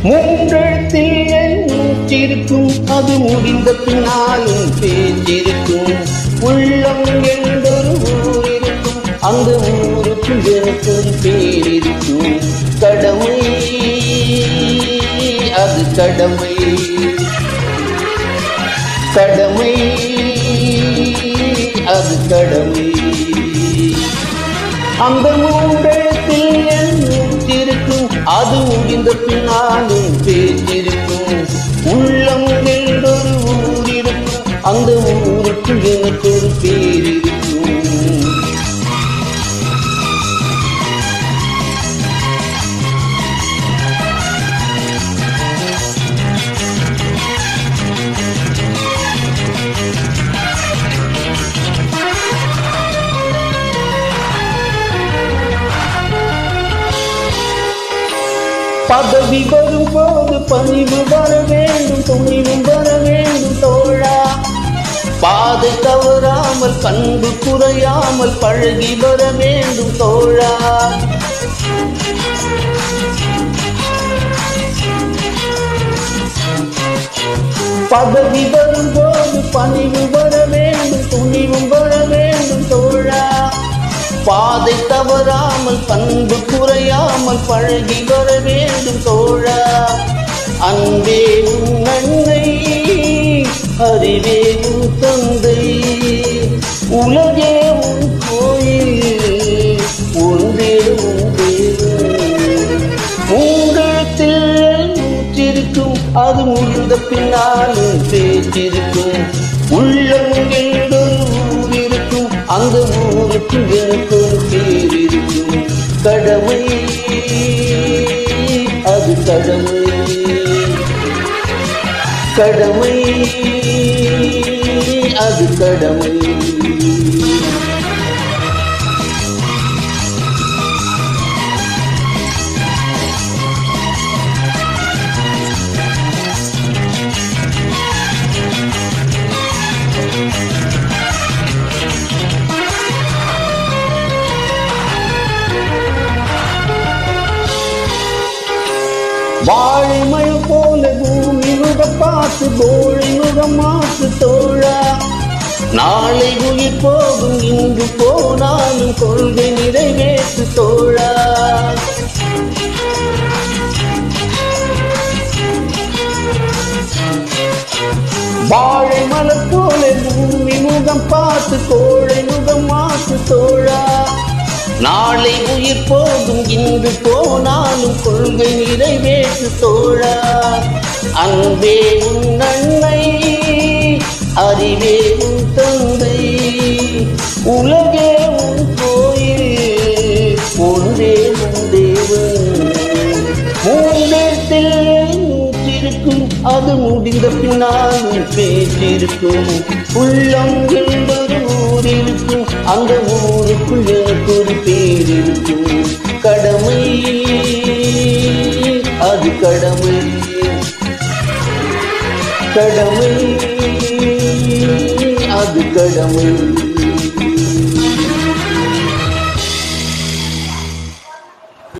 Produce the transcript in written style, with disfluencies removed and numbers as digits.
மூன்றெழுத்தில் என் மூச்சிருக்கும், அது முடிந்த பின்னாலும் பேச்சிருக்கும். உள்ளம் என்றொரு ஊர் இருக்கும், அந்த ஊருக்கு எனக்கு ஒரு பேர் இருக்கும். கடமை அது கடமை, கடமை அது கடமை. அந்த மூன்றெழுத்தில் என் மூச்சிருக்கும், அது முடிந்த பின்னாலும் பேச்சிருக்கும். உள்ளம் என்றொரு ஊர் இருக்கும், அந்த ஊருக்கு எனக்கு ஒரு பேர் இருக்கும். பதவி வரும்போது பணிவு வர வேண்டும், துணிவும் வர வேண்டும் தோழா. பாதை தவறாமல் பண்பு குறையாமல் பழகி வர வேண்டும் தோழா. பதவி வரும்போது பணிவு வர வேண்டும், துணிவும் வர வேண்டும் தோழா. பாதை தவறாமல் பண்பு குறையாமல் பழகி வர வேண்டும் தோழா. அன்பே உன் அன்னை, அறிவே உன் தந்தை, உலகே உன் கோயில், ஒன்றே உன் தேவன். மூன்றெழுத்தில் மூச்சிருக்கும், அது முடிந்த பின்னாலும் பேச்சிருக்கும். உள்ளம் என்றொரு ஊர் இருக்கும், அந்த ஊருக்கு எனக்கு ஒரு பேர் இருக்கும். கடமை அது கடமை, கடமை அது கடமை. வாழை மழை போல பூமி முகம் பார்த்து கோழை முகம் மாற்று தோழா. நாளை உயிர் போகும், இன்று போனாலும் கொள்கை நிறைவேற்று தோழா. வாழை மலை போல பூமி முகம் பார்த்து கோழை முகம் மாற்று தோழா. நாளை உயிர் போகும், இன்று போனாலும் கொள்கை நிறைவேற்று தோழா. அன்பே உன் அன்னை, அறிவே உன் தந்தை, உலகே உன் கோயில், ஒன்றே உன் தேவன். மூன்றெழுத்தில் மூச்சிருக்கும், அது முடிந்த பின்னாலும் பேச்சிருக்கும். உள்ளம் என்பது ஊர் இருக்கும், அந்த ஊருக்குள் எனக்கு ஒரு பேர் இருக்கும். கடமை அது கடமை, கடமை அது கடமை.